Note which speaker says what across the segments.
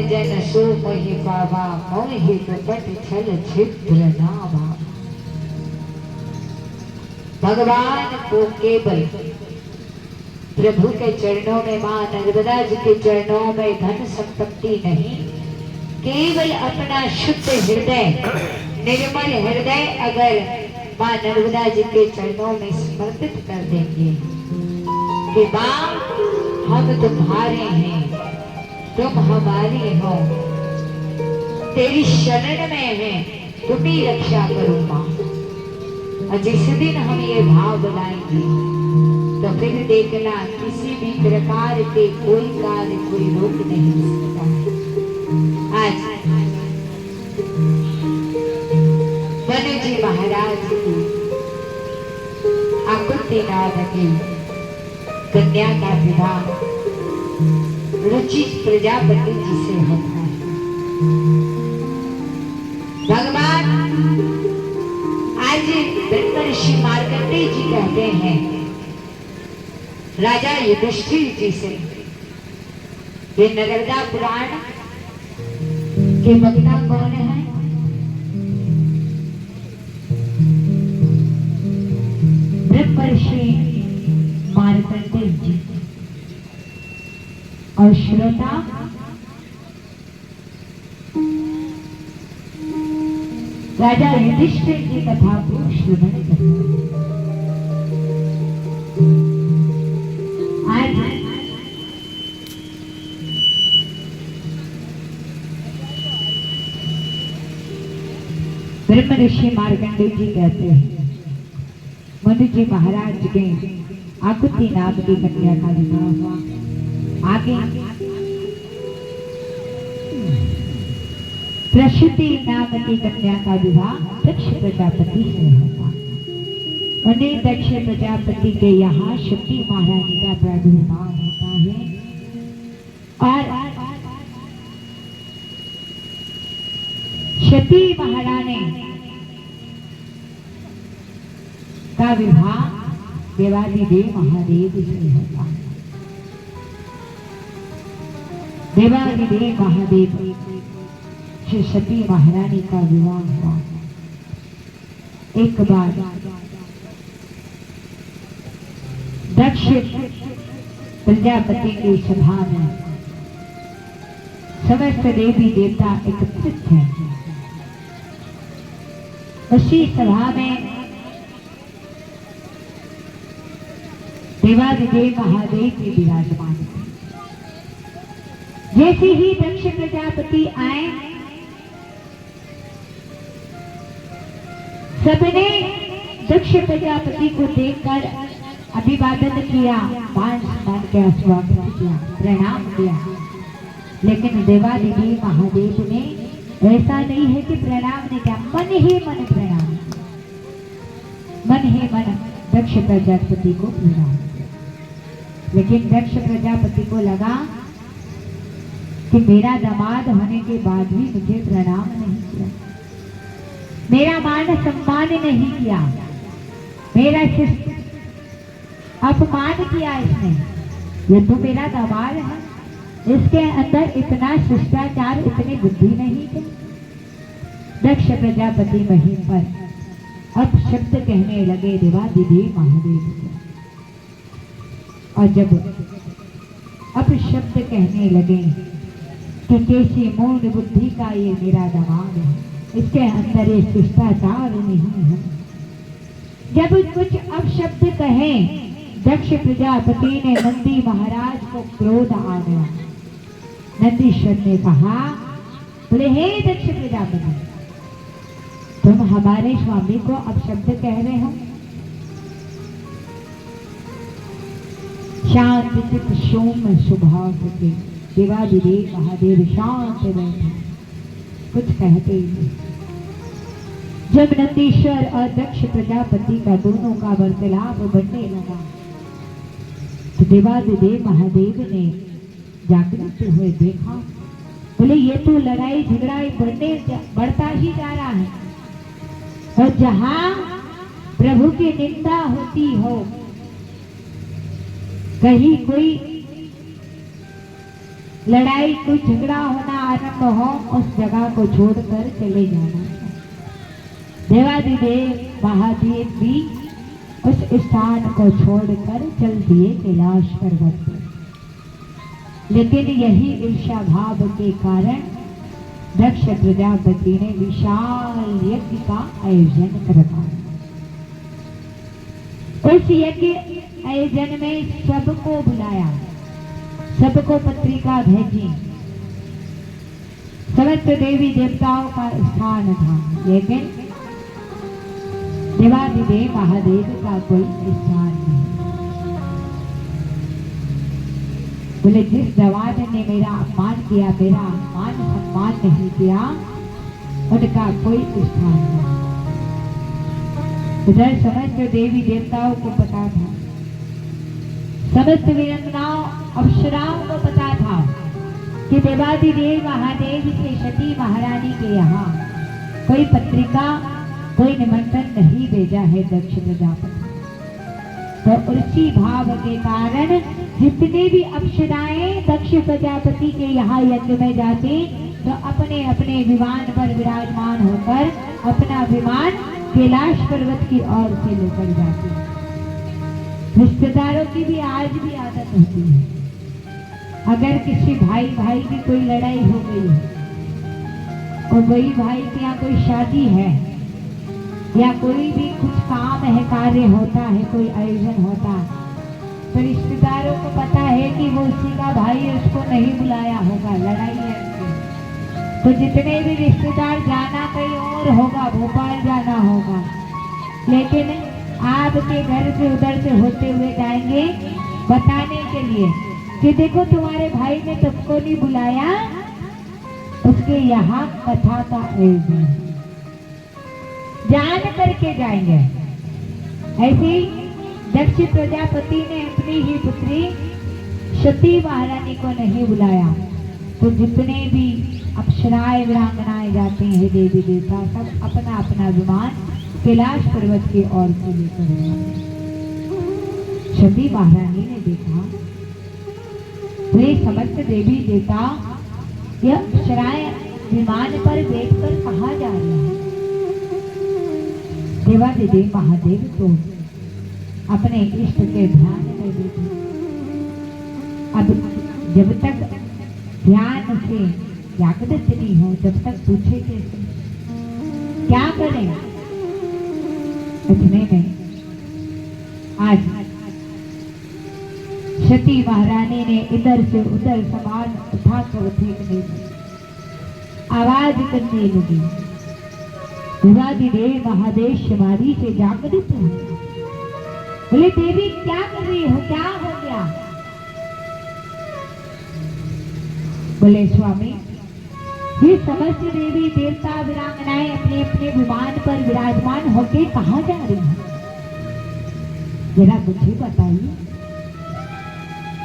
Speaker 1: जन सो मोहि पावा, मोहि कपट छल छिद्र नावा। भगवान को केवल प्रभु के चरणों में, मां नर्मदा जी के चरणों में धन संपत्ति नहीं, केवल अपना शुद्ध हृदय, निर्मल हृदय अगर मां नर्मदा जी के चरणों में समर्पित कर देंगे कि मां हम तुम्हारे हैं, तुम हमारे हो, तेरी शरण में है, तुम ही रक्षा करो मां। और जिस दिन हम ये भाव बनाएंगे तो फिर देखना किसी भी प्रकार के कोई कार्य कोई रोक नहीं सकता है। आज मनु जी महाराज की आकुतिनाथ की कन्या का विवाह रुचि प्रजापति जी से होता है। भगवान आज ऋषि मार्कंडेय जी कहते हैं राजा युधिष्ठिर जी से, ये नर्मदा पुराण के वक्ता कौन है? ऋषि मार्कंडेय जी। और श्रोता राजा युधिष्ठिर की कथा को श्रवण करते हैं। आज ब्रह्म ऋषि मार्कंडेय जी कहते हैं मनु जी महाराज के आकुति नाम की कन्या का विवाह हुआ। आगे प्रसूति नाम की कन्या का विवाह दक्ष प्रजापति से होता। उन्हें दक्ष प्रजापति के यहाँ शक्ति महारानी का प्रादुर्भाव होता है और शक्ति महारानी का विवाह देवादिदेव महादेव से होता है। देवादिदेव महादेव श्री सती महारानी का विवाह हुआ। एक बार दक्ष प्रजापति की सभा में समस्त देवी देवता एकत्रित थे। उसी सभा में देवादिदेव महादेव की विराजमान थे। जैसे ही दक्ष प्रजापति आए, सबने दक्ष प्रजापति को देखकर अभिवादन किया, मान सम्मान के स्वागत किया, प्रणाम किया। लेकिन देवादिदेव महादेव ने ऐसा नहीं है कि प्रणाम नहीं किया, मन ही मन प्रणाम, मन ही मन दक्ष प्रजापति को प्रणाम। लेकिन दक्ष प्रजापति को लगा कि मेरा दामाद होने के बाद भी मुझे प्रणाम नहीं किया, मेरा मान सम्मान नहीं किया, मेरा अपमान किया इसने। ये तो मेरा दामाद है, इसके अंदर इतना शिष्टाचार, इतनी बुद्धि नहीं थी। दक्ष प्रजापति वहीं पर अब शब्द कहने लगे देवादिदेव महादेव को। और जब अब शब्द कहने लगे कि कैसी मूढ़ बुद्धि का ये मेरा दामाद है, इसके अंदर ये शिष्टाचार नहीं है। जब कुछ अब शब्द कहे, दक्ष प्रजापति ने नंदी महाराज को क्रोध आ गया। नंदीश्वर ने कहा, बोले हे दक्ष प्रजापति, तुम हमारे स्वामी को अब शब्द कह रहे हो। शांत चित्त सोम स्वभाव के देवादिदेव महादेव शांत बैठे, कुछ कहते ही नहीं। जब नंदीश्वर और दक्ष प्रजापति का दोनों का वार्तालाप बढ़ने लगा तो देवादिदेव महादेव ने जागृत हुए देखा, बोले ये तो लड़ाई झगड़ा बढ़ता ही जा रहा है। और जहां प्रभु की निंदा होती हो, कहीं कोई लड़ाई कोई झगड़ा होना आरंभ हो, उस जगह को छोड़कर चले जाना। देवादिदेव महादेव भी उस स्थान को छोड़कर चल दिए कैलाश पर्वत पर। लेकिन यही ईर्ष्या भाव के कारण दक्ष प्रजापति ने विशाल यज्ञ का आयोजन करवाया। उस यज्ञ आयोजन में सबको बुलाया, सबको पत्रिका भेजी। समस्त देवी देवताओं का स्थान था, लेकिन देवादिदेव महादेव का कोई स्थान नहीं। बोले जिस जवान ने मेरा अपमान किया, मेरा मान सम्मान नहीं किया, उनका कोई स्थान नहीं। इधर समस्त देवी देवताओं को पता था, समस्त वीरंगनाओं अप्सराओं को पता था कि देवादिदेव महादेव से सती महारानी के यहाँ कोई पत्रिका, कोई निमंत्रण नहीं भेजा है दक्ष प्रजापति। तो उसी भाव के कारण जितने भी अप्सराएं दक्ष प्रजापति के यहाँ यज्ञ में जाती, तो अपने अपने विमान पर विराजमान होकर अपना विमान कैलाश पर्वत की ओर से लेकर जाती। रिश्तेदारों की भी आज भी आदत होती है, अगर किसी भाई भाई की कोई लड़ाई हो गई है और वही भाई के यहाँ कोई शादी है या कोई भी कुछ काम है, कार्य होता है, कोई आयोजन होता है, तो रिश्तेदारों को पता है कि वो उसी का भाई उसको नहीं बुलाया होगा, लड़ाई है उसकी। तो जितने भी रिश्तेदार जाना कहीं और होगा, भोपाल जाना होगा, लेकिन आपके घर से उधर से होते हुए जाएंगे बताने के लिए कि देखो तुम्हारे भाई ने तुमको नहीं बुलाया, उसके यहाँ कथा का आयोजन जान करके जाएंगे। ऐसे दक्ष प्रजापति ने अपनी ही पुत्री सती महारानी को नहीं बुलाया, तो जितने भी अप्सराएं वीरांगनाएं जाते हैं देवी देवता, सब अपना अपना विमान कैलाश पर्वत की ओर से लेकर गए। सती महारानी ने देखा वे समस्त देवी देवता यह अप्सराएं विमान पर बैठकर कहाँ जा रहे हैं। देवादिदेव महादेव तो अपने इष्ट के ध्यान में बैठे। अब जब तक ध्यान से जागृत नहीं हो, जब तक पूछे कैसे, क्या करें? इतने में आज सती महारानी ने इधर से उधर सामान उठाकर फेंकने लगी, आवाज करने लगी। देवादिदेव महादेव शिवाजी से जागृत हुए। बोले देवी क्या कर रही हो, क्या हो गया? बोले स्वामी ये समस्त देवी देवता वीरांगनाएं अपने अपने विमान पर विराजमान होके कहाँ जा रही हैं, जरा मुझे बताइए।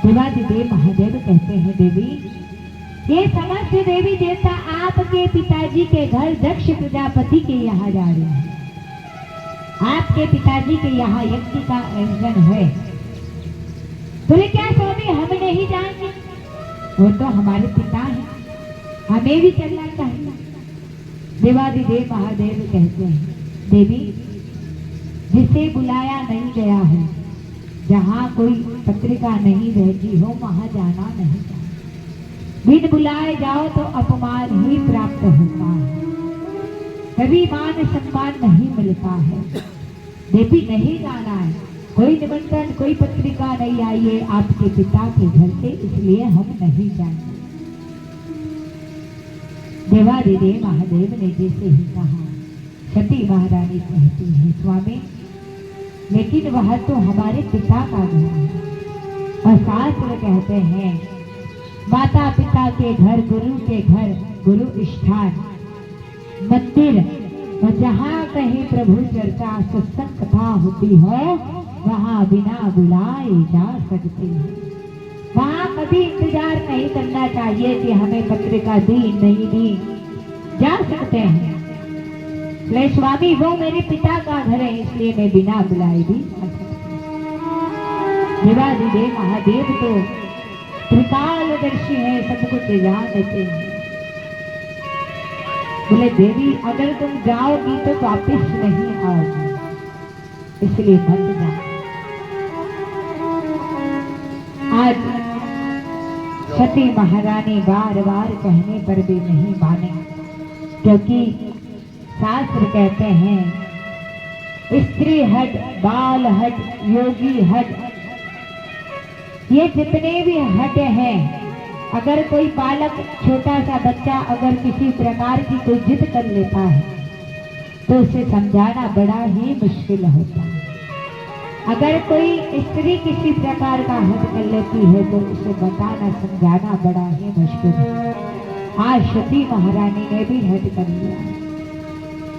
Speaker 1: देवादिदेव महादेव कहते हैं देवी ये समस्त देवी देवता आपके पिताजी के घर दक्ष प्रजापति के यहाँ जा रहे हैं। आपके पिताजी के यहाँ यज्ञ का आयोजन है। बोले क्या स्वामी हम नहीं जाएंगे? वो तो हमारे पिता हैं, हमें भी चलना चाहिए। देवादिदेव महादेव कहते हैं देवी जिसे बुलाया नहीं गया है, जहाँ कोई पत्रिका नहीं भेजी हो, वहां जाना नहीं चाहिए। बिन बुलाए जाओ तो अपमान ही प्राप्त होता है, कभी मान सम्मान नहीं मिलता है। देवी नहीं जाना है, कोई निमंत्रण कोई पत्रिका नहीं आई है आपके पिता के घर से, इसलिए हम नहीं जाएंगे। देवादिदेव महादेव ने जैसे ही कहा, सती महारानी कहती है स्वामी लेकिन वह तो हमारे पिता का घर है, और शास्त्र कहते हैं माता पिता के घर, गुरु के घर, गुरु स्थान, मंदिर, और जहाँ कहीं प्रभु चर्चा सत्संग कथा होती हो वहाँ बिना बुलाए जा सकते हैं। वहाँ कभी इंतजार नहीं करना चाहिए कि हमें पत्रिका दी नहीं दी, जा सकते हैं। ले स्वामी वो मेरे पिता का घर है, इसलिए मैं बिना बुलाए भी आ सकती हूँ। देवादिदेव महादेव तो त्रिकालदर्शी है, सब कुछ जानते हैं। बोले देवी अगर तुम जाओगी तो वापिस नहीं आओगी, इसलिए मत जाओ। आज सती महारानी बार बार कहने पर भी नहीं माने, क्योंकि शास्त्र कहते हैं स्त्री हट, बाल हट, योगी हट, ये जितने भी हट हैं, अगर कोई बालक, छोटा सा बच्चा अगर किसी प्रकार की कोई जिद कर लेता है तो उसे समझाना बड़ा ही मुश्किल होता है। अगर कोई स्त्री किसी प्रकार का हट कर लेती है तो उसे बताना, समझाना बड़ा ही मुश्किल है। आज सती महारानी ने भी हट कर लिया,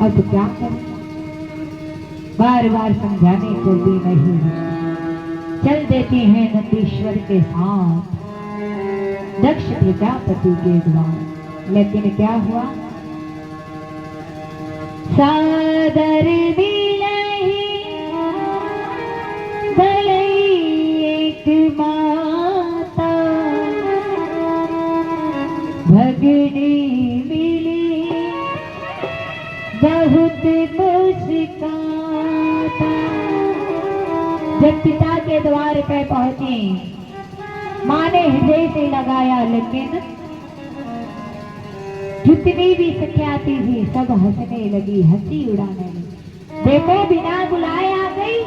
Speaker 1: अब क्या करें? बार बार समझाने को भी नहीं, चल देती हैं नंदीश्वर के साथ दक्ष प्रजापति के द्वार। लेकिन क्या हुआ? सादर मिलई भलई एक माता, भगनी मिली बहुत मुस्काता। जब पिता के द्वार पे पहुंची, माँ ने हृदय से लगाया, लेकिन जितनी भी सख्याती थी सब हंसने लगी, हंसी उड़ाने लगी। देखो बिना बुलाए आ गई,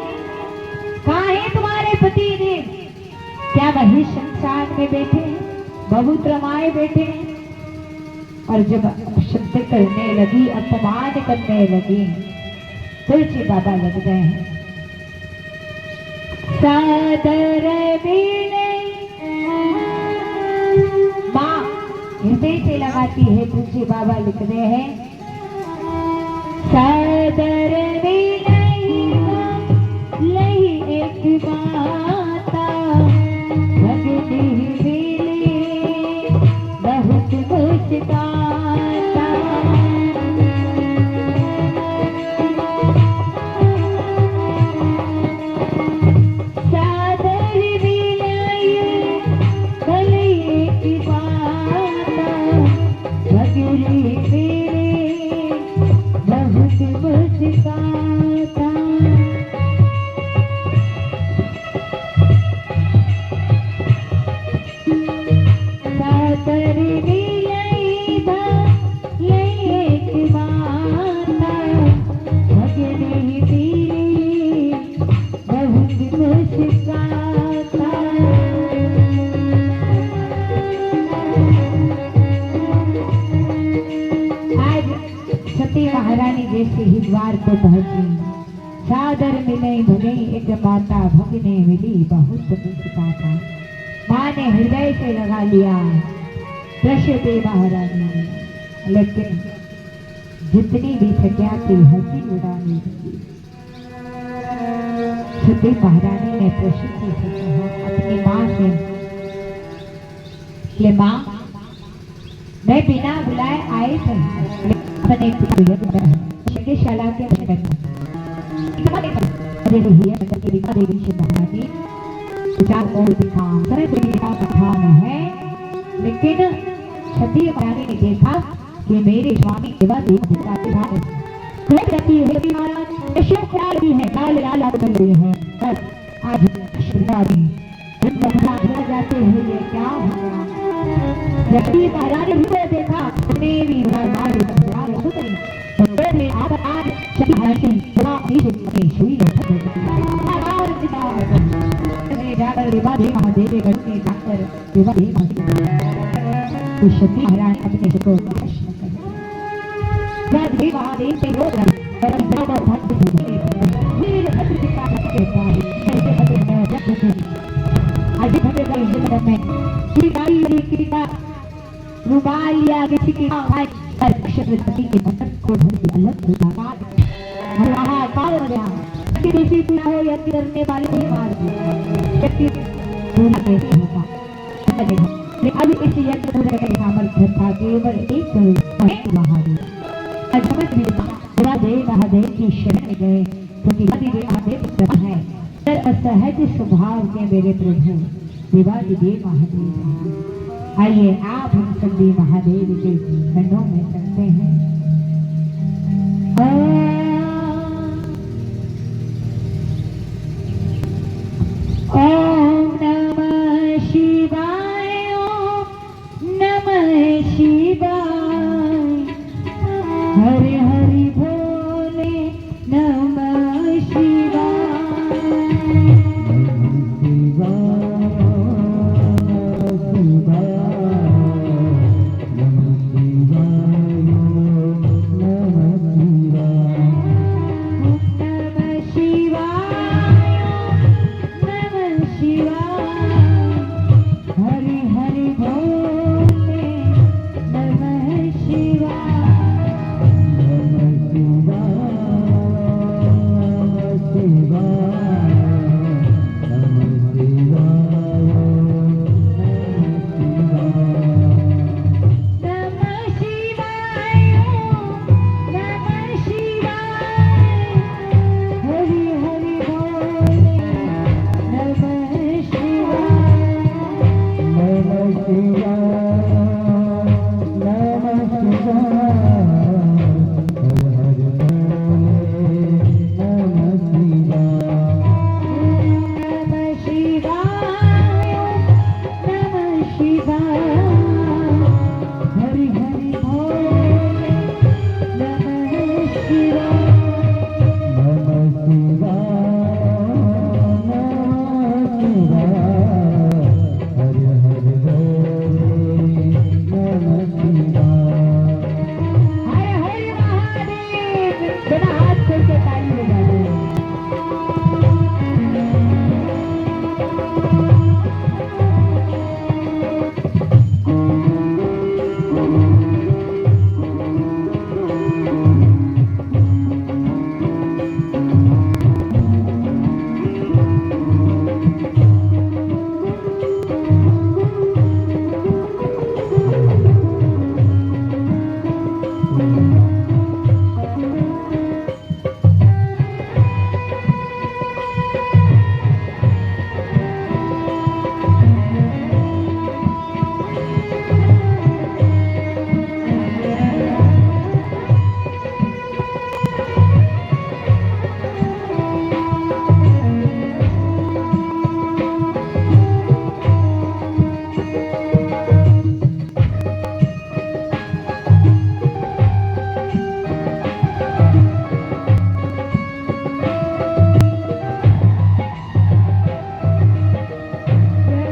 Speaker 1: कहाँ है तुम्हारे पति देव? क्या वही शमशान में बैठे हैं, बहुत रमाए बैठे हैं? और जब शब्द करने लगी, अपमान करने लगी, तुलसी बाबा लग गए हैं। सादर माँ हृदय से लगाती है, तुलसी बाबा लिख रहे हैं सादर लही एक माता, भगनी मिली बहुत मुस्काता। महारानी जैसे ही द्वार को पहुंची, सादर मिले भले एक माता, भगने मिली बहुत मुस्काता। माँ ने हृदय से लगा लिया दशरथी महारानी ने, लेकिन जितनी भी सख्याती हंसी उड़ाने लगी। सती महारानी ने प्रसिद्धि से कहा अपनी माँ से कि माँ मैं बिना बुलाए आए थे, अपने यज्ञशाला के है, लेकिन क्षत्रिय महारानी ने देखा कि मेरे स्वामी केवल आज जाते हुए क्या होगा? जबकि महारानी ने देखा देवी महाराज अपने को रुमाल लिया किसी की नक्षत्रपति के मदद को किसी पूरा हो या करने वाले भी मार अब इस यज्ञ पूरे का सामर्थ्य था केवल एक महादेव। महादेव की शरण गए, क्योंकि महादेव है असहज स्वभाव के मेरे प्रभु, देवादिदेव महादेव। आइए आप हम सभी महादेव के चरणों में चलते हैं। ओम नमः शिवाय, ओम नमः शिवाय, हरे हरि भोले नमः शिवाय।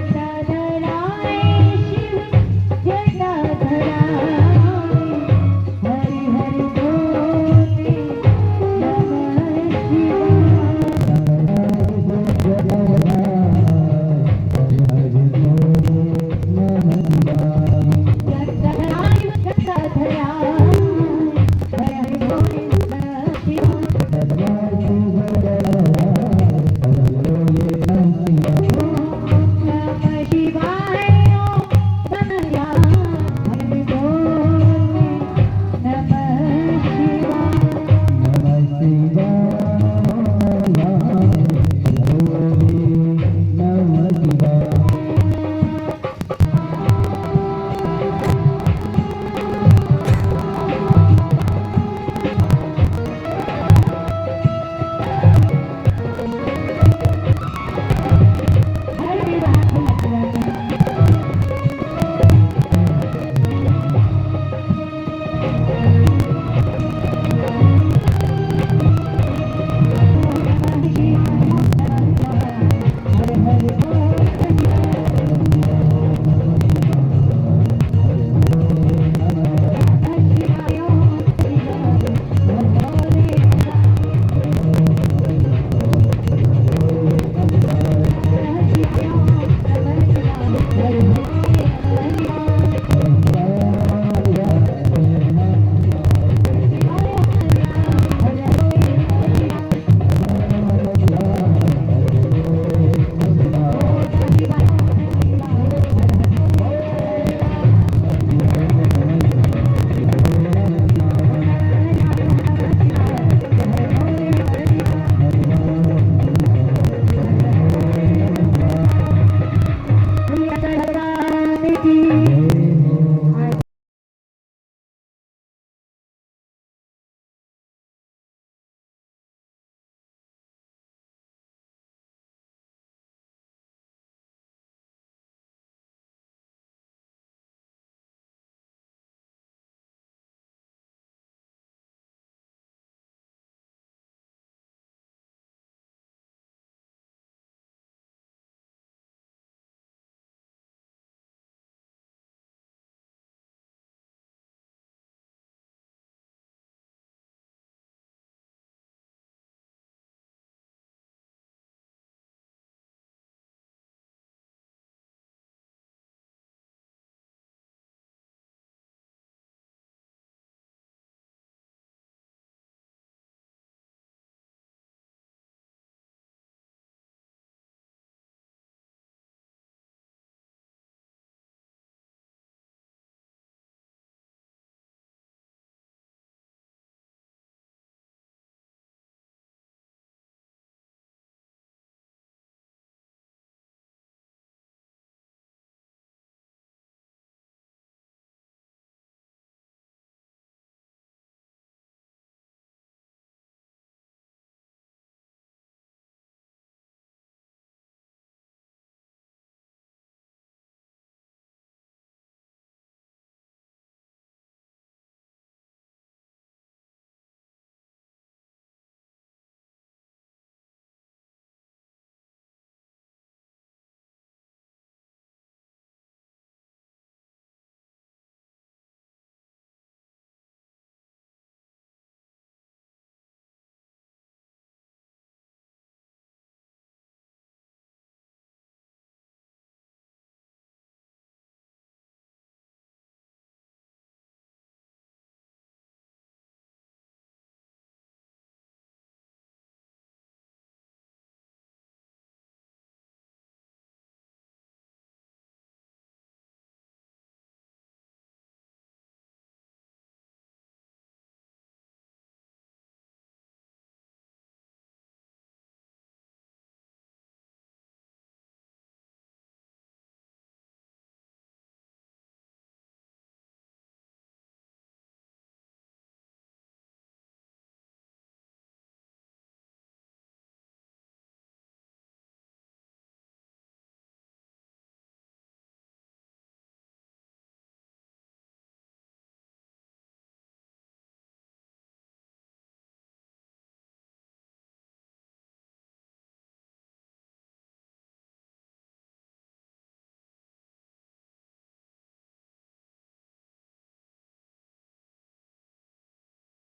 Speaker 1: जटाधराय शिव जटाधर